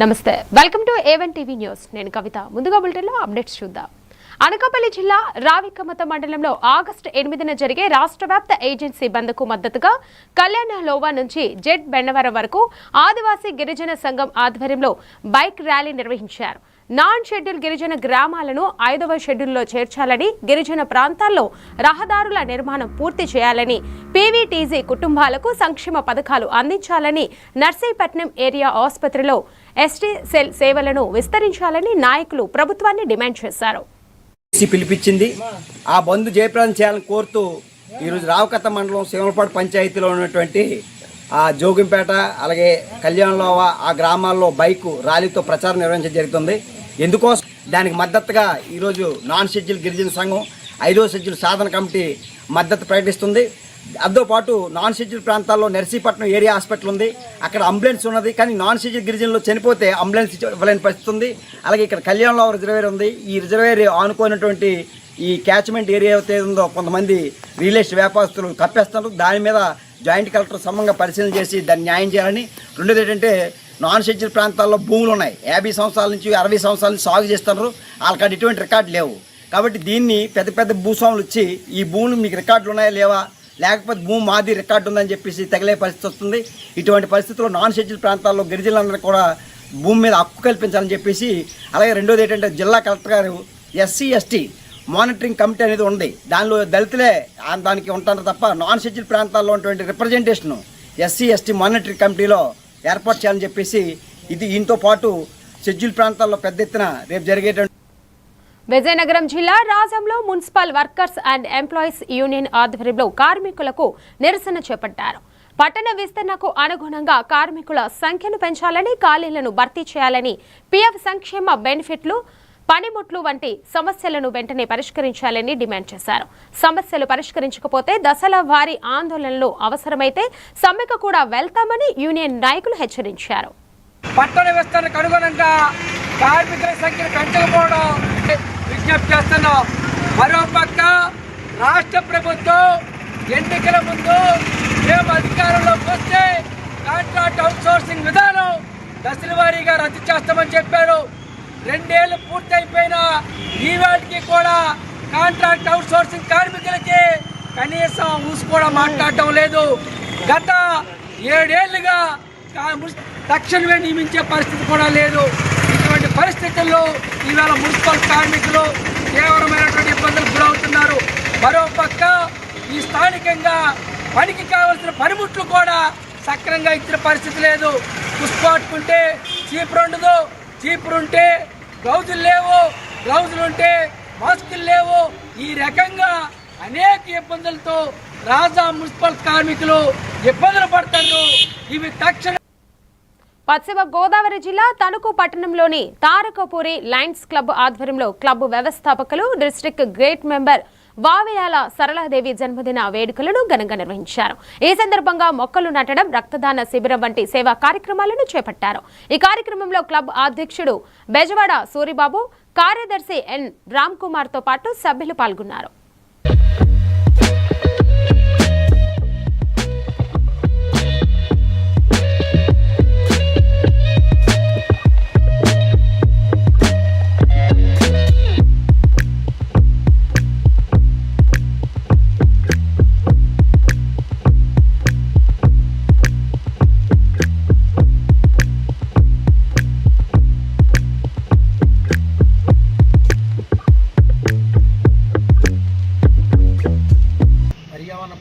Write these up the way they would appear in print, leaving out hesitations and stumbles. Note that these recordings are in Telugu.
నమస్తే, welcome to A1 TV news. నేను కవిత. ముందుగా బులెటిన్లో అప్డేట్స్ చూద్దాం. అనకాపల్లి జిల్లా రావికమత మండలంలో ఆగస్టు 8న జరిగే రాష్ట్ర వ్యాప్త ఏజెన్సీ బంద్కు మద్దతుగా కళ్యాణ లోవా నుంచి జెడ్ బెన్నవరం వరకు ఆదివాసీ గిరిజన సంఘం ఆధ్వర్యంలో బైక్ ర్యాలీ నిర్వహించారు. నాన్ షెడ్యూల్ గిరిజన గ్రామాలను 5వ షెడ్యూల్లో చేర్చాలని, గిరిజన ప్రాంతాల్లో రహదారుల నిర్మాణం పూర్తి చేయాలని, పీవీటీజీ కుటుంబాలకు సంక్షేమ పథకాలు అందించాలని, నర్సీపట్నం ఏరియా ఆసుపత్రిలో ఎస్టీ సెల్ సేవలను విస్తరించాలని నాయకులు ప్రభుత్వాన్ని డిమాండ్ చేశారు. పిలిపించింది ఆ బంద్ జయప్రదం చేయాలని కోరుతూ ఈరోజు రావకత మండలం శివలపాడు పంచాయతీలో ఉన్నటువంటి ఆ జోగింపేట అలాగే కళ్యాణలోవా ఆ గ్రామాల్లో బైకు ర్యాలీతో ప్రచారం నిర్వహించడం జరుగుతుంది. ఎందుకోసం దానికి మద్దతుగా ఈరోజు నాన్ షెడ్యూల్ గిరిజన సంఘం 5వ షెడ్యూల్ సాధన కమిటీ మద్దతు ప్రకటిస్తుంది. దాంతో పాటు నాన్ షెడ్యూల్ ప్రాంతాల్లో నర్సీపట్నం ఏరియా హాస్పిటల్ ఉంది, అక్కడ అంబులెన్స్ ఉన్నది. కానీ నాన్ షెడ్యూల్ గిరిజనులు చనిపోతే అంబులెన్స్ ఇవ్వలేని పరిస్థితి ఉంది. అలాగే ఇక్కడ కళ్యాణలో రిజర్వేర్ ఉంది. ఈ రిజర్వేర్ ఆనుకున్నటువంటి ఈ క్యాచ్మెంట్ ఏరియా అయితే ఉందో కొంతమంది రియల్ ఎస్టేట్ వ్యాపారస్తులు కప్పేస్తున్నారు. దాని మీద జాయింట్ కలెక్టర్ సమంగా పరిశీలన చేసి దాన్ని న్యాయం చేయాలని. రెండోది ఏంటంటే నాన్ షెడ్యూల్ ప్రాంతాల్లో భూములు ఉన్నాయి, 50 సంవత్సరాల నుంచి 60 సంవత్సరాల నుంచి సాగు చేస్తున్నారు. వాళ్ళకి ఎటువంటి రికార్డు లేవు. కాబట్టి దీన్ని పెద్ద పెద్ద భూస్వాములు వచ్చి ఈ భూములు మీకు రికార్డులు ఉన్నాయా లేవా, లేకపోతే భూమి మాది రికార్డు ఉందని చెప్పేసి తగిలే పరిస్థితి వస్తుంది. ఇటువంటి పరిస్థితుల్లో నాన్ షెడ్యూల్ ప్రాంతాల్లో గిరిజనులందరూ కూడా భూమి మీద హక్కు కల్పించాలని చెప్పేసి, అలాగే రెండోది ఏంటంటే జిల్లా కలెక్టర్ గారు SC ST మానిటరింగ్ కమిటీ అనేది ఉంది. దానిలో దళితులే దానికి ఉంటారు తప్ప నాన్ షెడ్యూల్ ప్రాంతాల్లో ఉన్నటువంటి రిప్రజెంటేషను SC ST మానిటరింగ్ కమిటీలో ఏర్పాటు చేయాలని చెప్పేసి దీంతో పాటు షెడ్యూల్ ప్రాంతాల్లో పెద్ద ఎత్తున రేపు జరిగేటువంటి విజయనగరం జిల్లా రాజంలో municipal workers and employees union ఆధ్వర్యంలో కార్మికులకు నిరసన చేపట్టారు. పట్టణ విస్తరణకు అనుగుణంగా కార్మికుల సంఖ్యను పెంచాలని, ఖాళీలను భర్తీ చేయాలని, PF సంక్షేమ బెనిఫిట్లు, పనిముట్లు వంటి సమస్యలను వెంటనే పరిష్కరించాలని డిమాండ్ చేశారు. సమస్యలు పరిష్కరించకపోతే దశల వారీ ఆందోళనలు అవసరమైతే సమ్మెకు కూడా వెళ్తామని యూనియన్ నాయకులు హెచ్చరించారు. పట్టణ విస్తరణకు అనుగుణంగా కార్మికుల సంఖ్యను పెంచకపోవడం విజ్ఞప్తి చేస్తున్నాం. మరోపక్క రాష్ట్ర ప్రభుత్వం ఎన్నికల ముందు మేము అధికారంలోకి వస్తే కాంట్రాక్ట్ అవుట్సోర్సింగ్ విధానం దశల వారీగా రద్దు చేస్తామని చెప్పారు. 2 ఏళ్ళు పూర్తయిపోయినా ఈవేళకి కూడా కాంట్రాక్ట్ అవుట్సోర్సింగ్ కార్మికులకి కనీసం ఊసి కూడా మాట్లాడటం లేదు. గత 7 ఏళ్లుగా తక్షణమే నియమించే పరిస్థితి కూడా లేదు. ఇటువంటి పరిస్థితుల్లో ఈవేళ మున్సిపల్ కార్మికులు తీవ్రమైనటువంటి ఇబ్బందులకు గురవుతున్నారు. మరోపక్క ఈ స్థానికంగా పనికి కావాల్సిన పనిముట్లు కూడా సక్రమంగా ఇచ్చిన పరిస్థితి లేదు. పుష్పాటుకుంటే చీపురు ఉండదు, చీపురు ఉంటే గ్లౌజులు లేవు, గ్లౌజులు ఉంటే మాస్కులు లేవు. ఈ రకంగా అనేక ఇబ్బందులతో రాజా మున్సిపల్ కార్మికులు ఇబ్బందులు పడుతున్నారు. ఇవి తక్షణ పశ్చిమ గోదావరి జిల్లా తణుకు పట్టణంలోని తారకపూరి లయన్స్ క్లబ్ ఆధ్వర్యంలో క్లబ్ వ్యవస్థాపకులు డిస్ట్రిక్ట్ గ్రేట్ మెంబర్ వావియాల సరళాదేవి జన్మదిన వేడుకలను ఘనంగా నిర్వహించారు. ఈ సందర్భంగా మొక్కలు నాటడం, రక్తదాన శిబిరం వంటి సేవా కార్యక్రమాలను చేపట్టారు. ఈ కార్యక్రమంలో క్లబ్ అధ్యక్షుడు బెజవాడ సూరిబాబు, కార్యదర్శి N రామ్ కుమార్ తో పాటు సభ్యులు పాల్గొన్నారు.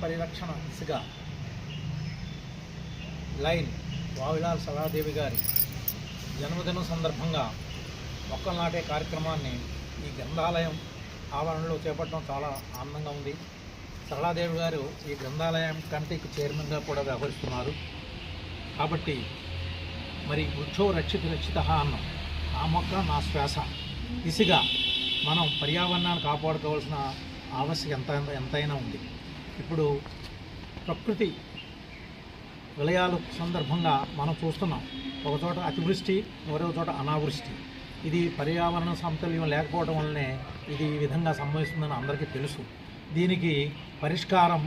పరిరక్షణ దిశగా లైన్ వావిలాల్ సరళాదేవి గారి జన్మదినం సందర్భంగా మొక్కలు నాటే కార్యక్రమాన్ని ఈ గ్రంథాలయం ఆవరణలో చేపట్టడం చాలా ఆనందంగా ఉంది. సరళాదేవి గారు ఈ గ్రంథాలయం కమిటీకి చైర్మన్గా కూడా వ్యవహరిస్తున్నారు. కాబట్టి మరి వృక్షో రక్షిత అన్నం, ఆ మొక్క నా శ్వాస దిశగా మనం పర్యావరణాన్ని కాపాడుకోవాల్సిన ఆవశ్యకత ఎంతైనా ఉంది. ఇప్పుడు ప్రకృతి విలయాల సందర్భంగా మనం చూస్తున్నాం. ఒకచోట అతివృష్టి, మరో చోట అనావృష్టి. ఇది పర్యావరణ సమతుల్యం లేకపోవడం వల్లనే ఇది ఈ విధంగా సంభవిస్తుందని అందరికీ తెలుసు. దీనికి పరిష్కారం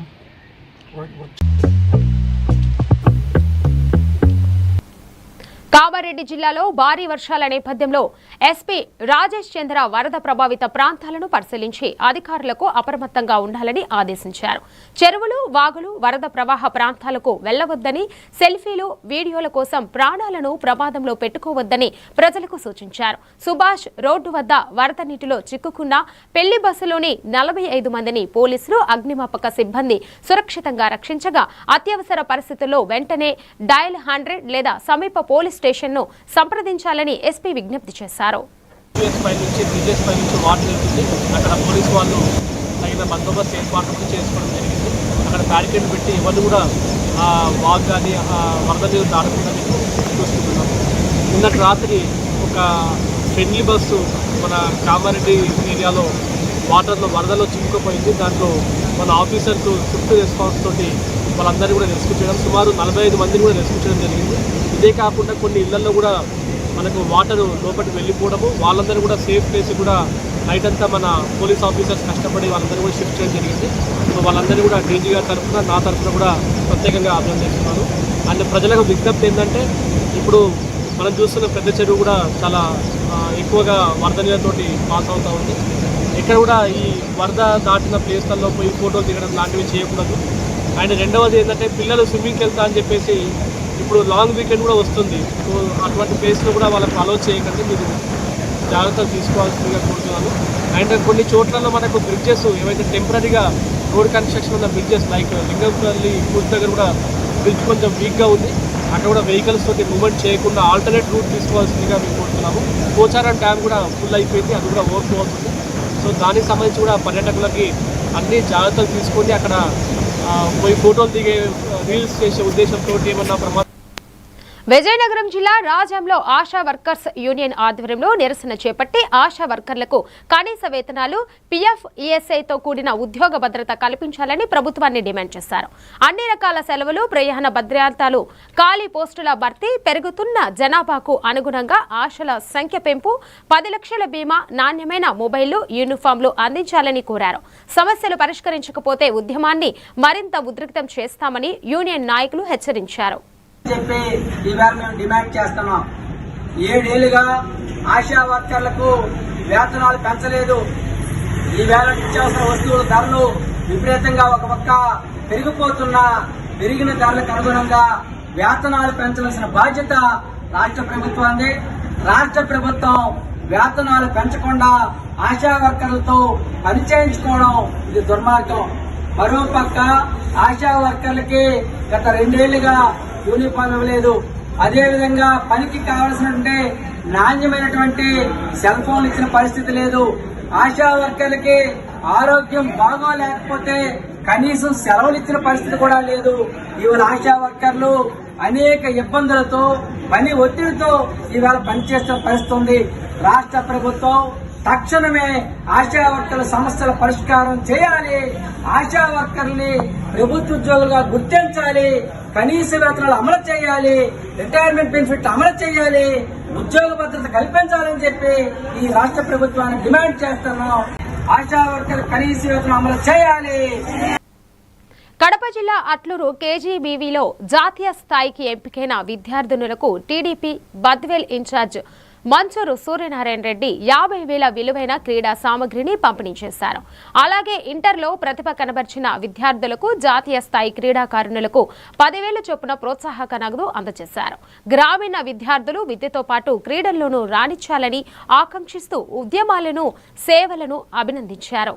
కామారెడ్డి జిల్లాలో భారీ వర్షాల నేపథ్యంలో ఎస్పీ రాజేష్ చంద్ర వరద ప్రభావిత ప్రాంతాలను పరిశీలించి అధికారులకు అప్రమత్తంగా ఉండాలని ఆదేశించారు. చెరువులు, వాగులు, వరద ప్రవాహ ప్రాంతాలకు వెళ్లవద్దని, సెల్ఫీలు, వీడియోల కోసం ప్రాణాలను ప్రమాదంలో పెట్టుకోవద్దని ప్రజలకు సూచించారు. సుభాష్ రోడ్డు వద్ద వరద నీటిలో చిక్కుకున్న పెళ్లి బస్సులోని 45 మందిని పోలీసులు, అగ్నిమాపక సిబ్బంది సురక్షితంగా రక్షించగా అత్యవసర పరిస్థితుల్లో వెంటనే డయల్ 100 లేదా సమీప పోలీస్ స్టేషన్ ను సంప్రదించాలని ఎస్పీ విజ్ఞప్తి చేశారు. అక్కడ పోలీసు వాళ్ళు తగిన బందోబస్తు ఏర్పాట్లు చేసుకోవడం జరిగింది. అక్కడ బ్యారికేడ్ పెట్టి ఎవరు కూడా వాగ్ కానీ వరద నీరు దాటకుండా చూసుకుంటున్నాం. నిన్నటి రాత్రి ఒక ఫ్రెండ్లీ బస్సు మన కామారెడ్డి ఏరియాలో వాటర్లో వరదలో చిక్కుకుపోయింది. దాంట్లో మన ఆఫీసర్స్ స్విఫ్ట్ రెస్పాన్స్ తోటి వాళ్ళందరినీ కూడా రెస్క్యూ చేయడం, సుమారు 45 మందిని కూడా రెస్క్యూ చేయడం జరిగింది. ఇదే కాకుండా కొన్ని ఇళ్లలో కూడా మనకు వాటర్ లోపలికి వెళ్ళిపోవడము, వాళ్ళందరూ కూడా సేఫ్ ప్లేస్ కూడా నైట్ అంతా మన పోలీస్ ఆఫీసర్స్ కష్టపడి వాళ్ళందరూ కూడా షిఫ్ట్ చేయడం జరిగింది. సో వాళ్ళందరూ కూడా డీజీ గారి తరఫున, నా తరఫున కూడా ప్రత్యేకంగా అభినందిస్తున్నాను. అండ్ ప్రజలకు విజ్ఞప్తి ఏంటంటే, ఇప్పుడు మనం చూస్తున్న పెద్ద చెరువు కూడా చాలా ఎక్కువగా వరద నీళ్ళతోటి పాస్ అవుతూ ఉంది. ఇక్కడ కూడా ఈ వరద దాటిన ప్లేస్లలో పోయి ఫోటోలు దిగడం లాంటివి చేయకూడదు. అండ్ రెండవది ఏంటంటే, పిల్లలు స్విమ్మింగ్కి వెళ్తా అని చెప్పేసి ఇప్పుడు లాంగ్ వీకెండ్ కూడా వస్తుంది. సో అటువంటి ప్లేస్లో కూడా వాళ్ళకి అలో చేయకండి, మీరు జాగ్రత్తలు తీసుకోవాల్సిందిగా కోరుతున్నాను. అండ్ కొన్ని చోట్లలో మనకు బ్రిడ్జెస్ ఏవైతే టెంపరీగా రోడ్ కన్స్ట్రక్షన్ ఉన్న బ్రిడ్జెస్ లైక్ లింగంపల్లి పూర్తి దగ్గర కూడా బ్రిడ్జ్ కొంచెం వీక్గా ఉంది. అక్కడ కూడా వెహికల్స్ తోటి మూవ్మెంట్ చేయకుండా ఆల్టర్నేట్ రూట్ తీసుకోవాల్సిందిగా మేము కోరుతున్నాము. పోచారం డ్యామ్ కూడా ఫుల్ అయిపోయింది, అది కూడా ఓవర్ఫ్లో అవుతుంది. సో దానికి సంబంధించి కూడా పర్యాటకులకి అన్ని జాగ్రత్తలు తీసుకొని అక్కడ పోయి ఫోటోలు దిగే రీల్స్ చేసే ఉద్దేశంతో ఏమన్నా ప్రమాదం. విజయనగరం జిల్లా రాజంలో ఆశా వర్కర్స్ యూనియన్ ఆధ్వర్యంలో నిరసన చేపట్టి ఆశా వర్కర్లకు కనీస వేతనాలు, పీఎఫ్, ఈఎస్ఐతో కూడిన ఉద్యోగ భద్రత కల్పించాలని ప్రభుత్వాన్ని డిమాండ్ చేశారు. అన్ని రకాల సెలవులు, ప్రయాణ భద్రతలు, ఖాళీ పోస్టుల భర్తీ, పెరుగుతున్న జనాభాకు అనుగుణంగా ఆశల సంఖ్య పెంపు, 10 లక్షల బీమా, నాణ్యమైన మొబైళ్లు, యూనిఫామ్లు అందించాలని కోరారు. సమస్యలు పరిష్కరించకపోతే ఉద్యమాన్ని మరింత ఉధృతం చేస్తామని యూనియన్ నాయకులు హెచ్చరించారు. చెప్పి ఈవేళ మేము డిమాండ్ చేస్తున్నాం. 7 ఏళ్లుగా ఆశా వర్కర్లకు వేతనాలు పెంచలేదు. ఈవేళ నిత్యావసర వస్తువుల ధరలు విపరీతంగా ఒక పక్క పెరిగిన ధరలకు అనుగుణంగా వేతనాలు పెంచవలసిన బాధ్యత రాష్ట్ర ప్రభుత్వాన్ని. రాష్ట్ర ప్రభుత్వం వేతనాలు పెంచకుండా ఆశా వర్కర్లతో పనిచేయించుకోవడం ఇది దుర్మార్గం. మరోపక్క ఆశా వర్కర్లకి గత 2 ఏళ్లుగా యూనిఫామ్ ఇవ్వలేదు. అదేవిధంగా పనికి కావలసినటువంటి నాణ్యమైనటువంటి సెల్ ఫోన్ ఇచ్చిన పరిస్థితి లేదు. ఆశా వర్కర్లకి ఆరోగ్యం బాగోలేకపోతే కనీసం సెలవులు ఇచ్చిన పరిస్థితి కూడా లేదు. ఇవాళ ఆశా వర్కర్లు అనేక ఇబ్బందులతో, పని ఒత్తిడితో ఇవాళ పనిచేస్తున్న పరిస్థితి ఉంది. రాష్ట్ర ప్రభుత్వం తక్షణమే ఆశా వర్కర్ల సమస్యల పరిష్కారం చేయాలి. ఆశా వర్కర్ని ప్రభుత్వ ఉద్యోగులుగా గుర్తించాలి. కనీస వేతనాలు అమలు చేయాలి. రిటైర్మెంట్ బెనిఫిట్ అమలు చేయాలి. ఉద్యోగ భద్రత కల్పించాలని చెప్పి ఈ రాష్ట్ర ప్రభుత్వాన్ని డిమాండ్ చేస్తున్నాం. ఆశా వర్కర్లు కనీస వేతనం అమలు చేయాలి. కడప జిల్లా అట్లూరు కేజీబీవీలో జాతీయ స్థాయికి ఎంపికైన విద్యార్థినులకు టీడీపీ బద్వేల్ ఇన్ఛార్జ్ మంచూరు సూర్యనారాయణ రెడ్డి 50,000 విలువైన క్రీడా సామగ్రిని పంపిణీ చేశారు. అలాగే ఇంటర్లో ప్రతిభ కనబర్చిన విద్యార్థులకు, జాతీయ స్థాయి క్రీడాకారుణులకు 10,000 చొప్పున ప్రోత్సాహక నగదు అందజేశారు. గ్రామీణ విద్యార్థులు విద్యతో పాటు క్రీడల్లోనూ రాణించాలని ఆకాంక్షిస్తూ ఉద్యమాలను, సేవలను అభినందించారు.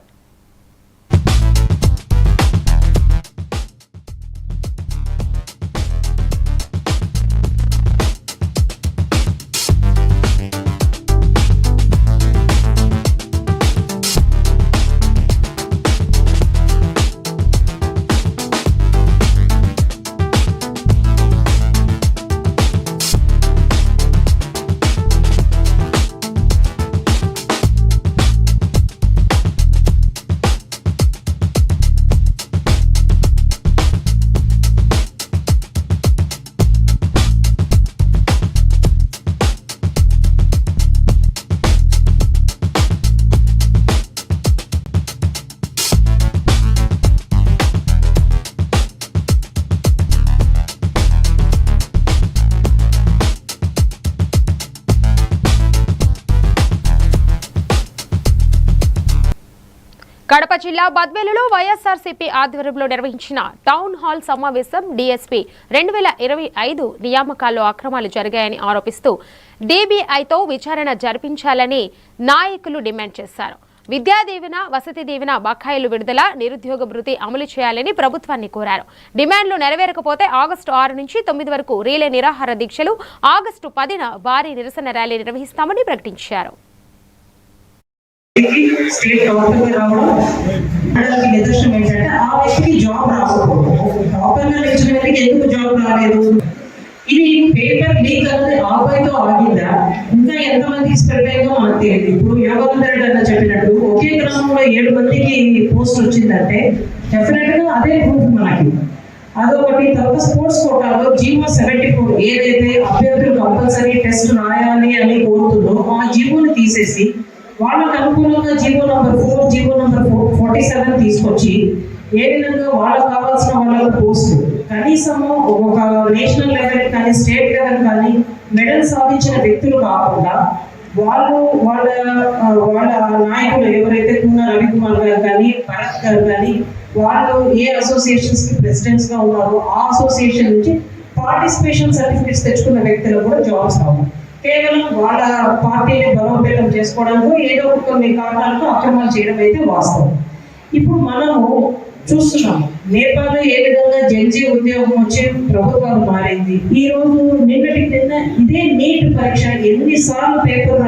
కడప జిల్లా బద్వేలులో వైఎస్ఆర్సీపీ ఆధ్వర్యంలో నిర్వహించిన టౌన్ హాల్ సమావేశం డీఎస్పీ 2025 నియామకాల్లో అక్రమాలు జరిగాయని ఆరోపిస్తూ డీబీఐతో విచారణ జరిపించాలని నాయకులు డిమాండ్ చేశారు. విద్యా దీవెన, వసతి దీవెన బకాయిలు విడుదల, నిరుద్యోగ భృతి అమలు చేయాలని ప్రభుత్వాన్ని కోరారు. డిమాండ్లు నెరవేరకపోతే ఆగస్టు 6 నుంచి 9 వరకు రీలే నిరాహార దీక్షలు, ఆగస్టు 10న భారీ నిరసన ర్యాలీ నిర్వహిస్తామని ప్రకటించారు. స్టేట్ టాపర్గా రావడం అనడానికి నిదర్శనం ఏంటంటే ఆ వ్యక్తికి జాబ్ రాకపోవడం. టాపర్గా నిలిచిన వ్యక్తికి ఎందుకు జాబ్ రాలేదు? ఇది పేపర్ లీక్ అనేది ఆబాయితో ఆగిందా? ఇంకా ఎంతమందికి స్ప్రెడ్ అయిందో మనకు తెలియదు. ఇప్పుడు యోగానంద రెడ్డి అన్న చెప్పినట్టు ఒకే గ్రామంలో 7 మందికి పోస్ట్ వచ్చిందంటే డెఫినెట్ గా అదే ప్రూఫ్ మనకి. అదొకటి. తర్వాత స్పోర్ట్స్ కోటాలో జీవో 74 ఏదైతే అభ్యర్థులు కంపల్సరీ టెస్ట్ రాయాలి అని కోరుతుందో ఆ జీవోని తీసేసి వాళ్ళకు అనుకూలంగా జీవో నంబర్ 4, జీవో నంబర్ 47 తీసుకొచ్చి ఏ విధంగా వాళ్ళకు కావాల్సిన వాళ్ళకు పోస్ట్ కనీసము ఒక నేషనల్ లెవెల్ కానీ స్టేట్ లెవెల్ కానీ మెడల్ సాధించిన వ్యక్తులు కాకుండా వాళ్ళ నాయకులు ఎవరైతే కూన రవికుమార్ గారు కానీ భరత్ గారు కానీ వాళ్ళు ఏ అసోసియేషన్స్ కి ప్రెసిడెంట్స్ గా ఉన్నారో ఆ అసోసియేషన్ నుంచి పార్టిసిపేషన్ సర్టిఫికేట్స్ తెచ్చుకున్న వ్యక్తులకు కూడా జాబ్స్ కావాలి. కేవలం వాళ్ళ పార్టీని బలోపేతం చేసుకోవడానికి ఏదో కొన్ని కారణాలకు అక్రమాలు చేయడం అయితే వాస్తవం. ఇప్పుడు మనము చూస్తున్నాము నేపాల్లో ఏ విధంగా జడ్జి ఉద్యోగం వచ్చి ప్రభుత్వాలు మారింది. ఈ రోజు నిన్న ఇదే నీట్ పరీక్ష ఎన్నిసార్లు పేపర్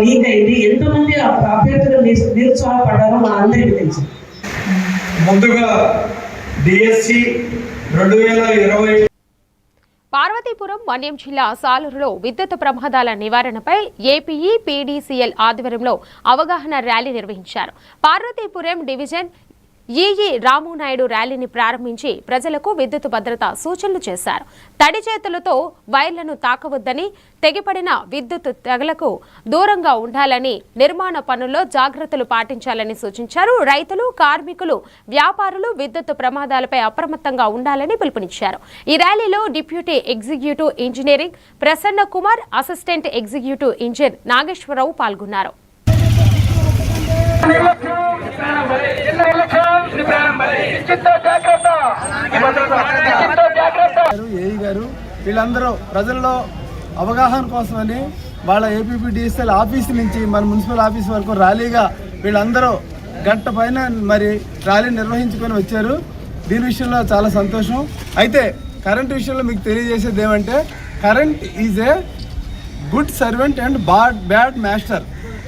లీక్ అయింది, ఎంతమంది అభ్యర్థులు నిరుత్సాహపడ్డారో మన అందరికీ తెలుసు. ముందుగా డిఎస్సి 2020 పార్వతీపురం మన్యం జిల్లా సాలూరులో విద్యుత్ ప్రమాదాల నివారణపై ఏపీఈ పీడీసీఎల్ ఆధ్వర్యంలో అవగాహన ర్యాలీ నిర్వహించారు. పార్వతీపురం డివిజన్ ఈఈ రామునాయుడు ర్యాలీని ప్రారంభించి ప్రజలకు విద్యుత్ భద్రత సూచనలు చేశారు. తడి చేతులతో వైర్లను తాకవద్దని, తెగిపడిన విద్యుత్ తెగలకు దూరంగా ఉండాలని, నిర్మాణ పనుల్లో జాగ్రత్తలు పాటించాలని సూచించారు. రైతులు, కార్మికులు, వ్యాపారులు విద్యుత్ ప్రమాదాలపై అప్రమత్తంగా ఉండాలని పిలుపునిచ్చారు. ఈ ర్యాలీలో deputy executive engineering Prasanna Kumar, assistant executive engineer Nageswararao పాల్గొన్నారు. ఏఈ గారు వీళ్ళందరూ ప్రజల్లో అవగాహన కోసమని వాళ్ళ ఏపీపీడీఎస్ఎల్ ఆఫీస్ నుంచి మన మున్సిపల్ ఆఫీస్ వరకు ర్యాలీగా వీళ్ళందరూ గంట పైన మరి ర్యాలీ నిర్వహించుకొని వచ్చారు. దీని విషయంలో చాలా సంతోషం. అయితే కరెంట్ విషయంలో మీకు తెలియజేసేది ఏమంటే, current is a good servant and bad master.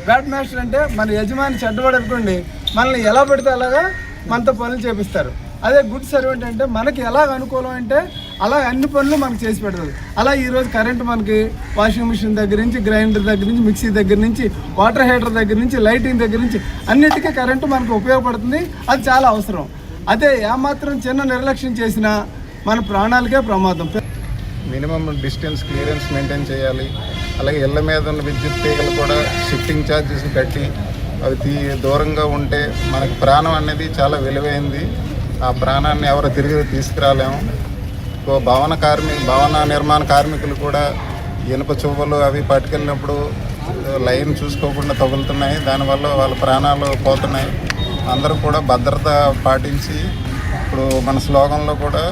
Bad master అంటే మన యజమాని చెడ్డవాడు అనుకోండి, మనల్ని ఎలా పెడితే అలాగా మనతో పనులు చేపిస్తారు. అదే గుడ్ సర్వెంట్ అంటే మనకి ఎలాగ అనుకూలం అంటే అలా అన్ని పనులు మనకు చేసి పెడతారు. అలా ఈరోజు కరెంట్ మనకి వాషింగ్ మిషన్ దగ్గర నుంచి, గ్రైండర్ దగ్గర నుంచి, మిక్సీ దగ్గర నుంచి, వాటర్ హీటర్ దగ్గర నుంచి, లైటింగ్ దగ్గర నుంచి అన్నిటికీ కరెంటు మనకు ఉపయోగపడుతుంది. అది చాలా అవసరం. అదే ఏమాత్రం చిన్న నిర్లక్ష్యం చేసినా మన ప్రాణాలకే ప్రమాదం. మినిమం డిస్టెన్స్ క్లియరెన్స్ మెయింటైన్ చేయాలి. అలాగే ఇళ్ళ మీద ఉన్న విద్యుత్ తీగలు కూడా షిఫ్టింగ్ ఛార్జెస్ కట్టి అవి దూరంగా ఉంటే మనకు ప్రాణం అనేది చాలా విలువైంది. ఆ ప్రాణాన్ని ఎవరు తిరిగి తీసుకురాలేము. భవన నిర్మాణ కార్మికులు కూడా ఇనుప చువ్వలు అవి పట్టుకెళ్ళినప్పుడు లైన్ చూసుకోకుండా తగులుతున్నాయి. దానివల్ల వాళ్ళ ప్రాణాలు పోతున్నాయి. అందరూ కూడా భద్రత పాటించి, ఇప్పుడు మన స్లోగన్లో కూడా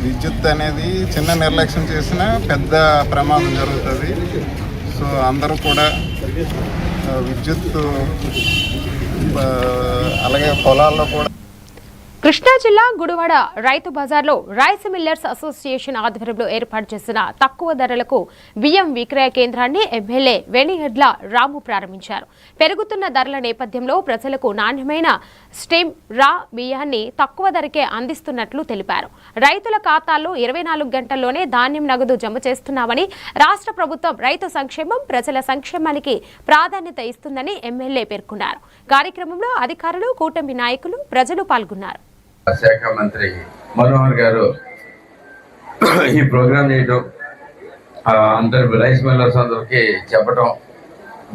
విద్యుత్ అనేది చిన్న నిర్లక్ష్యం చేసినా పెద్ద ప్రమాదం జరుగుతుంది. సో అందరూ కూడా విద్యుత్ అలాగే పొలాల్లో కూడా. కృష్ణా జిల్లా గుడివాడ రైతు బజార్లో రైస్ మిల్లర్స్ అసోసియేషన్ ఆధ్వర్యంలో ఏర్పాటు చేసిన తక్కువ ధరలకు బియ్యం విక్రయ కేంద్రాన్ని ఎమ్మెల్యే వెనిగడ్ల రాము ప్రారంభించారు. పెరుగుతున్న ధరల నేపథ్యంలో ప్రజలకు నాణ్యమైన స్టెమ్ రా బియ్యాన్ని తక్కువ ధరకే అందిస్తున్నట్లు తెలిపారు. రైతుల ఖాతాల్లో 24 గంటల్లోనే ధాన్యం నగదు జమ చేస్తున్నామని, రాష్ట్ర ప్రభుత్వం రైతు సంక్షేమం, ప్రజల సంక్షేమానికి ప్రాధాన్యత ఇస్తుందని ఎమ్మెల్యే పేర్కొన్నారు. కార్యక్రమంలో అధికారులు, కూటమి నాయకులు, ప్రజలు పాల్గొన్నారు. శాఖ మంత్రి మనోహర్ గారు ఈ ప్రోగ్రాం చేయడం, అందరు రైస్ మిల్లర్స్ అందరికి చెప్పడం,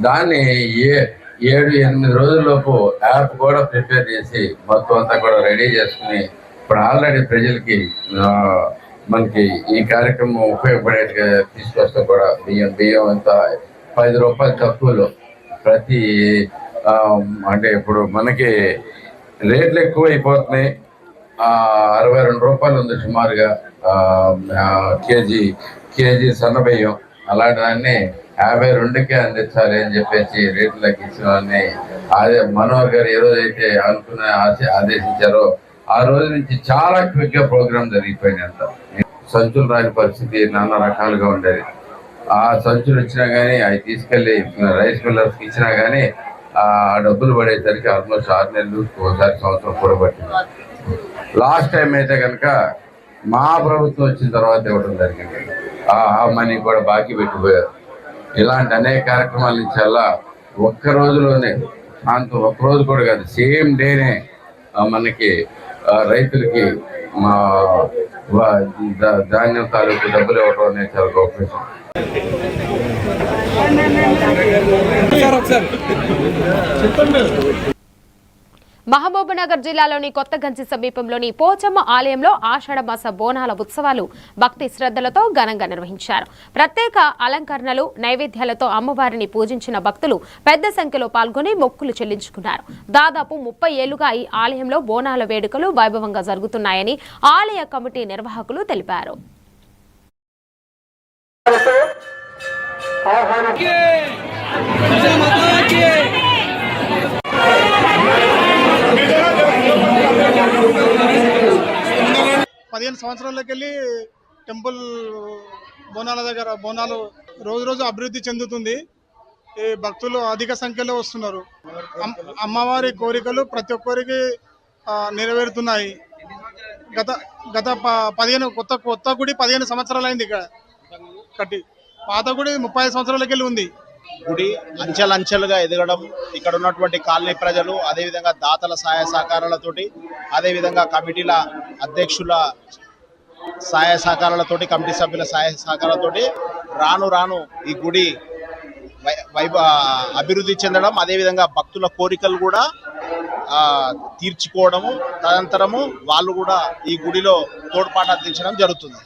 దాన్ని 7-8 రోజుల్లోపు యాప్ కూడా ప్రిపేర్ చేసి మొత్తం అంతా కూడా రెడీ చేసుకుని ఇప్పుడు ఆల్రెడీ ప్రజలకి మనకి ఈ కార్యక్రమం ఉపయోగపడేట్టుగా తీసుకొస్తే కూడా బియ్యం అంతా 10 రూపాయలు తక్కువలో ప్రతి అంటే ఇప్పుడు మనకి రేట్లు ఎక్కువ అయిపోతున్నాయి. 62 రూపాయలు ఉంది సుమారుగా కేజీ సన్నబియ్యం. అలాంటి దాన్ని 52కే అందించాలి అని చెప్పేసి రేట్లు తగ్గించాలని మనోహర్ గారు ఏ రోజైతే ఆదేశించారో ఆ రోజు నుంచి చాలా క్విక్గా ప్రోగ్రామ్ జరిగిపోయింది. అంత సంచులు రాని పరిస్థితి నానా రకాలుగా ఉండేది. ఆ సంచులు వచ్చినా కానీ అవి తీసుకెళ్లి రైస్ మిల్లర్స్కి ఇచ్చినా కానీ ఆ డబ్బులు పడేసరికి ఆల్మోస్ట్ 6 నెలలు ఒకసారి సంవత్సరం కూడా పట్టింది. లాస్ట్ టైం అయితే కనుక మా ప్రభుత్వం వచ్చిన తర్వాత ఇవ్వడం జరిగింది. ఆ మనీ కూడా బాకీ పెట్టిపోయారు. ఇలాంటి అనేక కార్యక్రమాల నుంచి అలా ఒక్క రోజులోనే ఒక్క రోజు కూడా కాదు, సేమ్ డేనే మనకి రైతులకి ధాన్యం తాలూకు డబ్బులు ఇవ్వడం అనేది చాలా గొప్ప విషయం. మహబూబ్నగర్ జిల్లాలోని కొత్తగంచి సమీపంలోని పోచమ్మ ఆలయంలో ఆషాఢమాస బోనాల ఉత్సవాలు భక్తి శ్రద్ధలతో ఘనంగా నిర్వహించారు. ప్రత్యేక అలంకరణలు, నైవేద్యాలతో అమ్మవారిని పూజించిన భక్తులు పెద్ద సంఖ్యలో పాల్గొని మొక్కులు చెల్లించుకున్నారు. దాదాపు 30 ఏళ్లుగా ఈ ఆలయంలో బోనాల వేడుకలు వైభవంగా జరుగుతున్నాయని ఆలయ కమిటీ నిర్వాహకులు తెలిపారు. సంవత్సరాలకెళ్ళి టెంపుల్ బోనాల దగ్గర బోనాలు రోజు రోజు అభివృద్ధి చెందుతుంది. ఈ భక్తులు అధిక సంఖ్యలో వస్తున్నారు. అమ్మవారి కోరికలు ప్రతి ఒక్కరికి నెరవేరుతున్నాయి. గత 15 కొత్త గుడి 15 సంవత్సరాలైంది ఇక్కడ కట్టి. పాత గుడి 35 సంవత్సరాలకెళ్ళి ఉంది. గుడి అంచెలంచెలుగా ఎదగడం, ఇక్కడ ఉన్నటువంటి కాలనీ ప్రజలు, అదేవిధంగా దాతల సహాయ సహకారాలతోటి, అదేవిధంగా కమిటీల అధ్యక్షుల సహాయ సహకారాలతోటి, కమిటీ సభ్యుల సహాయ సహకారాలతోటి రాను ఈ గుడి అభివృద్ధి చెందడం, అదేవిధంగా భక్తుల కోరికలు కూడా తీర్చుకోవడము, తదనంతరము వాళ్ళు కూడా ఈ గుడిలో తోడ్పాటు అందించడం జరుగుతుంది.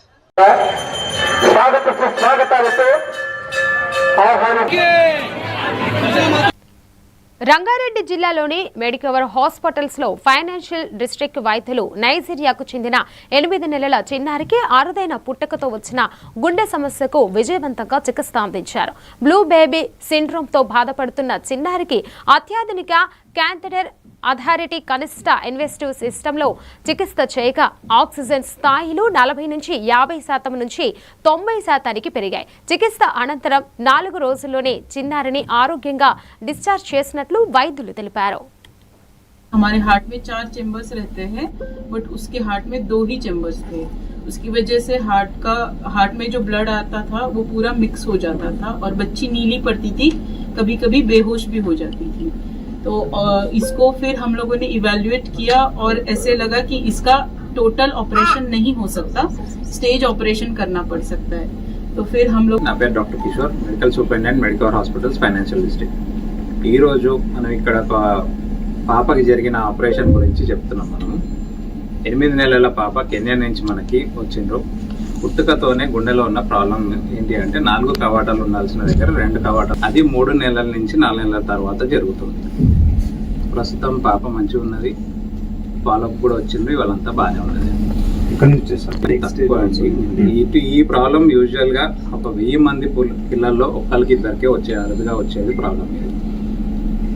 రంగారెడ్డి జిల్లాలోని మెడికవర్ హాస్పిటల్స్ లో ఫైనాన్షియల్ డిస్ట్రిక్ట్ వైద్యులు నైజీరియాకు చెందిన 8 నెలల చిన్నారికి అరుదైన పుట్టుకతో వచ్చిన గుండె సమస్యకు విజయవంతంగా చికిత్స అందించారు. బ్లూ బేబీ సిండ్రోమ్ తో బాధపడుతున్న చిన్నారికి అత్యాధునిక క్యాథెటర్ అథారిటీ కనిష్ట ఇన్వెస్టివ్ సిస్టంలో చికిత్స చేయగా ఆక్సిజన్ స్థాయిలు 40 నుంచి 50% నుంచి 90% పెరిగాయి. చికిత్స అనంతరం 4 రోజుల్లోనే చిన్నారిని ఆరోగ్యంగా డిశ్చార్జ్ చేసినట్లు వైద్యులు తెలిపారు. हमारे हार्ट में 4 चेंबर्स रहते हैं, बट उसके हार्ट में 2 ही चेंबर्स थे. उसकी वजह से हार्ट में जो ब्लड आता था वो पूरा मिक्स हो जाता था और बच्ची नीली पड़ती थी, कभी कभी बेहोश भी हो जाती थी. तो इसको फिर हम लोगों ने इवैल्यूएट किया और ऐसे लगा कि इसका टोटल ऑपरेशन नहीं हो सकता, स्टेज ऑपरेशन करना पड़ सकता है. तो फिर हम लोग నా పేరు doctor Kishore, medical superintendent Medicover hospitals financial district. ఈ రోజు మనం ఇక్కడ పాపకి జరిగిన ఆపరేషన్ గురించి చెప్తున్నాం. మనము 8 నెలల పాప కెన్యా నుంచి మనకి వచ్చిండ్రు. పుట్టుకతోనే గుండెలో ఉన్న ప్రాబ్లం ఏంటి అంటే 4 కవాటాలు ఉండాల్సిన దగ్గర 2 కవాటాలు, అది 3 నెలల నుంచి 4 నెలల తర్వాత జరుగుతుంది. ప్రస్తుతం పాప మంచిగా ఉన్నది, ఫాలోఅప్ కూడా వచ్చింది, వాళ్ళంతా బాగానే ఉన్నది. ఈ ప్రాబ్లం యూజువల్ గా ఒక 1000 మంది పిల్లల్లో ఒకరికి ఇద్దరికే అరుదుగా వచ్చేది ప్రాబ్లం ఇది.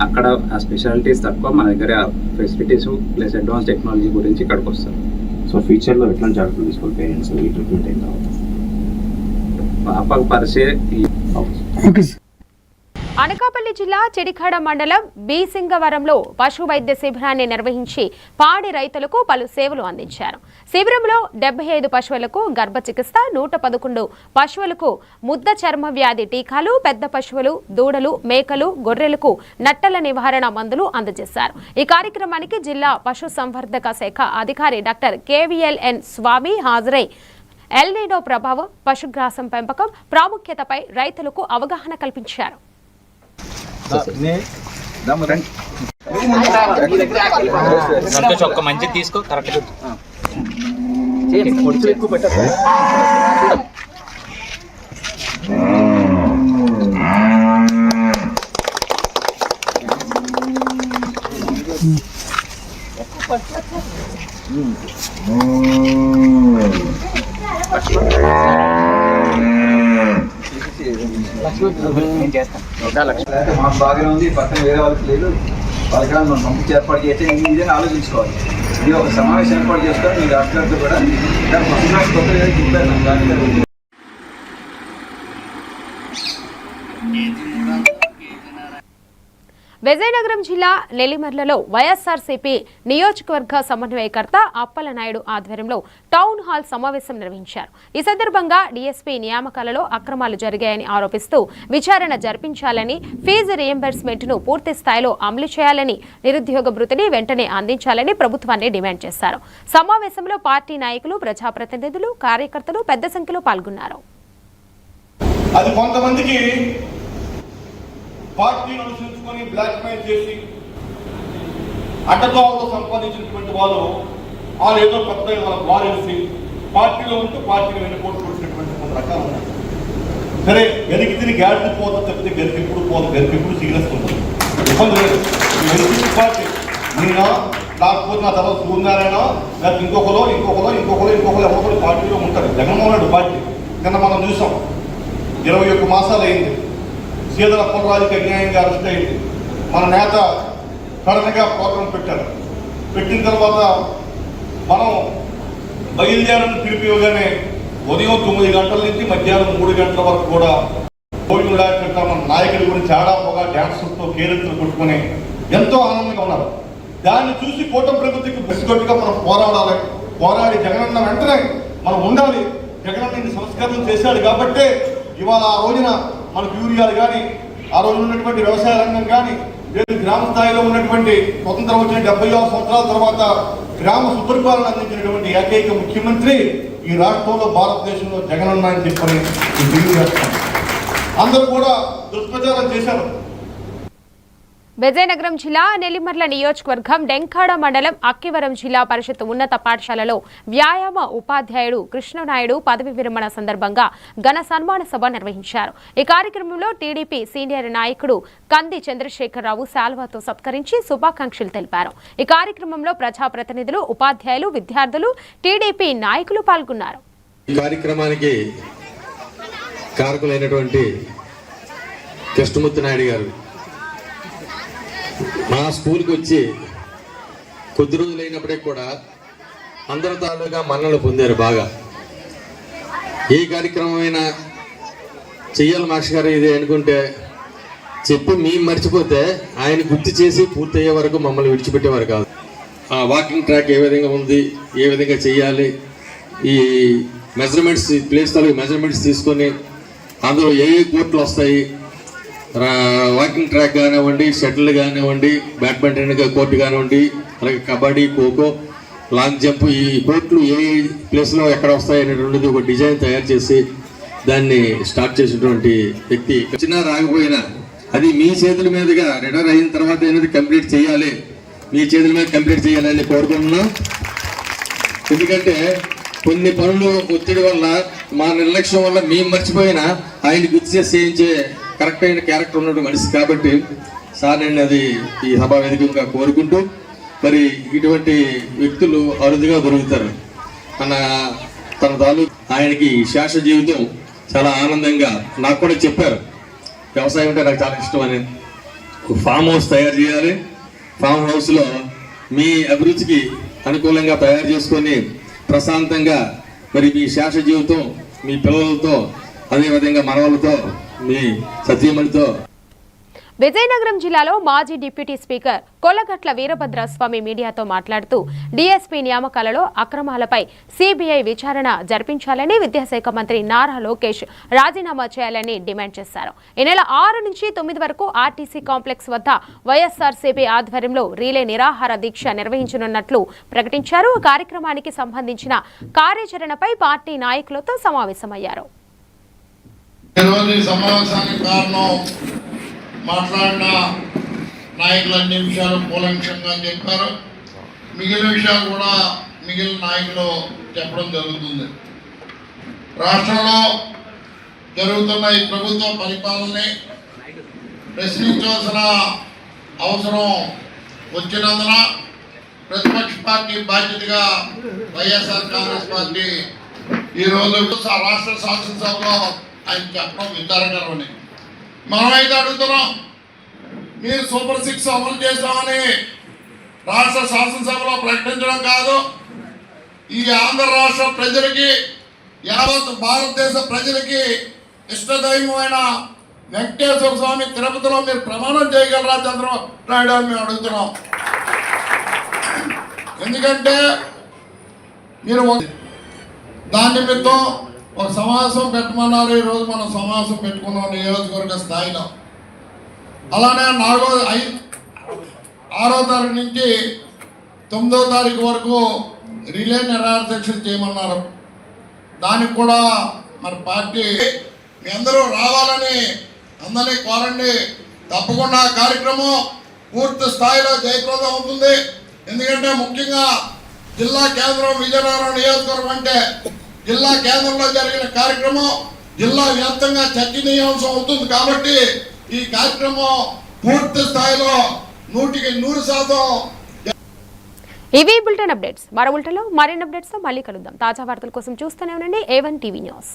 అక్కడ ఆ స్పెషాలిటీస్ తక్కువ, మన దగ్గర ఫెసిలిటీస్ ప్లస్ అడ్వాన్స్ టెక్నాలజీ గురించి ఇక్కడికి వస్తారు. సో ఫ్యూచర్లో ఎట్లా జాగ్రత్తలు తీసుకోవాలి పేరెంట్స్ ఈ ట్రీట్మెంట్ అయిన తర్వాత? పాపకు పరిచే అనకాపల్లి జిల్లా చిడిఖాడ మండలం బీసింగవరంలో పశు వైద్య శిబిరాన్ని నిర్వహించి పాడి రైతులకు పలు సేవలు అందించారు. శిబిరంలో 75 పశువులకు గర్భ చికిత్స, 111 పశువులకు ముద్ద చర్మ వ్యాధి టీకాలు, పెద్ద పశువులు, దూడలు, మేకలు, గొర్రెలకు నట్టల నివారణ మందులు అందజేశారు. ఈ కార్యక్రమానికి జిల్లా పశు సంవర్ధక శాఖ అధికారి డాక్టర్ కేవీఎల్ఎన్ స్వామి హాజరై ఎల్నినో ప్రభావం, పశుగ్రాసం పెంపకం ప్రాముఖ్యతపై రైతులకు అవగాహన కల్పించారు. ఒక్క మంచి తీసుకో కరెక్ట్. మాకు బాగానే ఉంది, పక్కన వేరే వాళ్ళకి లేదు, వాళ్ళకి మనం పంపించి ఏర్పాటు చేస్తే ఇదే ఆలోచించుకోవాలి. ఇది ఒక సమావేశం ఏర్పాటు చేసుకొని మీ రాష్ట్రాలతో కూడా కొత్తగా చెప్పారు దాని. విజయనగరం జిల్లా నెల్లిమర్లలో వైఎస్ఆర్సీపీ నియోజకవర్గ సమన్వయకర్త అప్పలనాయుడు ఆధ్వర్యంలో టౌన్ హాల్ సమావేశం నిర్వహించారు. ఈ సందర్భంగా డీఎస్పీ నియామకాలలో అక్రమాలు జరిగాయని ఆరోపిస్తూ విచారణ జరిపించాలని, ఫీజు రియంబర్స్మెంట్ ను పూర్తి స్థాయిలో అమలు చేయాలని, నిరుద్యోగ భృతిని వెంటనే అందించాలని ప్రభుత్వాన్ని డిమాండ్ చేశారు. సమావేశంలో పార్టీ నాయకులు, ప్రజాప్రతినిధులు, కార్యకర్తలు పెద్ద సంఖ్యలో పాల్గొన్నారు. అది కొంతమందికి పార్టీని అనుసరించుకొని బ్లాక్ మెయిల్ చేసి అడ్డదోవలో సంపాదించినటువంటి వాళ్ళు ఏదో పెద్ద వాళ్ళ వారేసి పార్టీలో ఉంటూ పార్టీని వెనుకోట్టుకొచ్చినటువంటి కొన్ని రకాలు ఉన్నాయి. సరే, వెనక్కి తిరిగి గాడికి పోతా చెప్తే గరికి ఎప్పుడు పోదు, గరికి ఎప్పుడు సిగరేస్తుంది, ఇబ్బంది లేదు. వెనక్కి పార్టీ నేనా లేకపోతే నా తర్వాత సూర్యనారాయణ లేకపోతే ఇంకొకరు ఎవరో పార్టీలో ఉంటారు. జగన్మోహన్ రెడ్డి పార్టీ కింద మనం చూసాం. 21 మాసాలు అయింది. సీదల పొలరాజుకి అన్యాయంగా అరెస్ట్ అయింది. మన నేత సడన్గా ప్రోగ్రాం పెట్టారు. పెట్టిన తర్వాత మనం బయలుదేరని పిలిపివ్వగానే ఉదయం 9 గంటల నుంచి మధ్యాహ్నం 3 గంటల వరకు కూడా కోవిడ్ లేకుండా మన నాయకుడి గురించి ఆడాపోగా డ్యాన్సులతో కేరింతలు కొట్టుకుని ఎంతో ఆనందంగా ఉన్నారు. దాన్ని చూసి కూటమి ప్రభుత్వకి బెస్గొట్టుగా మనం పోరాడి జగనన్న వెంటనే మనం ఉండాలి. జగనన్న ఇన్ని సంస్కరణలు చేశాడు కాబట్టే ఇవాళ ఆ రోజున మనకు యూరియాలు కానీ, ఆ రోజు ఉన్నటువంటి వ్యవసాయ రంగం కానీ, లేదు గ్రామ స్థాయిలో ఉన్నటువంటి స్వతంత్రం వచ్చిన 75 సంవత్సరాల తర్వాత గ్రామ సుపరిపాలన అందించినటువంటి ఏకైక ముఖ్యమంత్రి ఈ రాష్ట్రంలో భారతదేశంలో జగనన్న అని చెప్పని తెలియజేస్తాం. అందరూ కూడా దుష్ప్రచారం చేశారు. విజయనగరం జిల్లా నెల్లిమర్ల నియోజకవర్గం డెంకాడ మండలం అక్కివరం జిల్లా పరిషత్ ఉన్నత పాఠశాలలో వ్యాయామ ఉపాధ్యాయుడు కృష్ణనాయుడు పదవి విరమణ సందర్భంగా ఘన సన్మాన సభ నిర్వహించారు. ఈ కార్యక్రమంలో టీడీపీ సీనియర్ నాయకుడు కంది చంద్రశేఖరరావు శాల్వాతో సత్కరించి శుభాకాంక్షలు తెలిపారు. ఈ కార్యక్రమంలో ప్రజాప్రతినిధులు, ఉపాధ్యాయులు, విద్యార్థులు, టీడీపీ నాయకులు పాల్గొన్నారు. ఈ కార్యక్రమానికి కారకులైనటువంటి కృష్ణమూర్తి నాయుడు గారు మా స్కూల్కి వచ్చి కొద్ది రోజులైనప్పటికీ కూడా అందరి తాలూగా మన్నలు పొందారు. బాగా ఏ కార్యక్రమమైనా చెయ్యాలి మాస్టర్ గారు ఇది అనుకుంటే చెప్పి మేము మర్చిపోతే ఆయన గుర్తు చేసి పూర్తయ్యే వరకు మమ్మల్ని విడిచిపెట్టేవారు కాదు. ఆ వాకింగ్ ట్రాక్ ఏ విధంగా ఉంది, ఏ విధంగా చేయాలి, ఈ మెజర్మెంట్స్ ప్లేస్ తాలూకు మెజర్మెంట్స్ తీసుకొని అందులో ఏ కోర్టులు వస్తాయి, వాకింగ్ ట్రాక్ కానివ్వండి, షటిల్ కానివ్వండి, బ్యాడ్మింటన్ కోర్టు కానివ్వండి, అలాగే కబడ్డీ, ఖోఖో, లాంగ్ జంప్, ఈ కోర్టులు ఏ ప్లేస్లో ఎక్కడ వస్తాయి అనేటువంటిది ఒక డిజైన్ తయారు చేసి దాన్ని స్టార్ట్ చేసినటువంటి వ్యక్తి. వచ్చినా రాకపోయినా అది మీ చేతుల మీదుగా రిటైర్ అయిన తర్వాత అనేది కంప్లీట్ చేయాలి, మీ చేతుల మీద కంప్లీట్ చేయాలని కోరుకుంటున్నాం. ఎందుకంటే కొన్ని పనులు ఒత్తిడి వల్ల, మా నిర్లక్ష్యం వల్ల మేము మర్చిపోయినా ఆయన గుర్తు చేసి చేయించే కరెక్ట్ అయిన క్యారెక్టర్ ఉన్నటువంటి మనిషి కాబట్టి సార్ నేను అది ఈ సభా వేదికగా కోరుకుంటూ, మరి ఇటువంటి వ్యక్తులు అరుదుగా దొరుకుతారు. తన తాలూకు ఆయనకి శాశ్వత జీవితం చాలా ఆనందంగా నాకు కూడా చెప్పారు. వ్యవసాయం అంటే నాకు చాలా ఇష్టం అని. ఫామ్ హౌస్ తయారు చేయాలి, ఫామ్ హౌస్లో మీ అభిరుచికి అనుకూలంగా తయారు చేసుకొని ప్రశాంతంగా మరి మీ శాశ్వత జీవితం మీ పిల్లలతో, అదేవిధంగా మనవలతో, మీ సతీమణితో. విజయనగరం జిల్లాలో మాజీ డిప్యూటీ స్పీకర్ కొల్లగట్ల వీరభద్రస్వామి మీడియాతో మాట్లాడుతూ డీఎస్పీ నియామకాలలో అక్రమాలపై సీబీఐ విచారణ జరిపించాలని, విద్యాశాఖ మంత్రి నారా లోకేష్ రాజీనామా చేయాలని డిమాండ్ చేశారు. ఈ నెల 6 నుంచి 9 వరకు ఆర్టీసీ కాంప్లెక్స్ వద్ద వైఎస్ఆర్సీపీ ఆధ్వర్యంలో రీలే నిరాహార దీక్ష నిర్వహించనున్నట్లు ప్రకటించారు. కార్యక్రమానికి సంబంధించిన కార్యాచరణపై పార్టీ నాయకులతో సమావేశమయ్యారు. మాట్లాడిన నాయకులు అన్ని విషయాలు కూలంకషంగా చెప్పారు. మిగిలిన విషయాలు కూడా మిగిలిన నాయకులు చెప్పడం జరుగుతుంది. రాష్ట్రంలో జరుగుతున్న ఈ ప్రభుత్వ పరిపాలనని ప్రశ్నించాల్సిన అవసరం వచ్చినందున ప్రతిపక్ష పార్టీ బాధ్యతగా వైఎస్ఆర్ కాంగ్రెస్ పార్టీ ఈరోజు రాష్ట్ర శాసనసభలో ఆయన చెప్పడం విచారకరమని మనమైతే అడుగుతున్నాం. మీరు సూపర్ 6 అమలు చేస్తామని రాష్ట్ర శాసనసభలో ప్రకటించడం కాదు, ఈ ఆంధ్ర రాష్ట్ర ప్రజలకి, యావత్ భారతదేశ ప్రజలకి ఇష్టదైవమైన వెంకటేశ్వర స్వామి తిరుపతిలో మీరు ప్రమాణం చేయగలరా చంద్రబాబు నాయుడు అని మేము అడుగుతున్నాం. ఎందుకంటే మీరు దాని నిమిత్తం ఒక సమావేశం పెట్టమన్నారు. ఈరోజు మనం సమావేశం పెట్టుకున్నాం నియోజకవర్గ స్థాయిలో. అలానే 6వ తారీఖు నుంచి 9వ తారీఖు వరకు రిలే నిరాధ్యక్షులు చేయమన్నారు. దానికి కూడా మరి పార్టీ మీ అందరూ రావాలని అందరినీ కోరండి. తప్పకుండా కార్యక్రమం పూర్తి స్థాయిలో జయప్రదం అవుతుంది. ఎందుకంటే ముఖ్యంగా జిల్లా కేంద్రం విజయనగరం నియోజకవర్గం అంటే జిల్లా కేంద్రంలో జరిగిన కార్యక్రమం జిల్లా వ్యాప్తంగా చర్చనీయాంశం అవుతుంది. కాబట్టి ఈ కార్యక్రమం పూర్తి స్థాయిలో 100% ఇవి బులెటిన్ అప్డేట్స్. మరో బులెటిన్లో మరిన్ని అప్డేట్స్తో మళ్ళీ కలుద్దాం. తాజా వార్తల కోసం చూస్తూనే ఉండండి A1 టీవీ న్యూస్.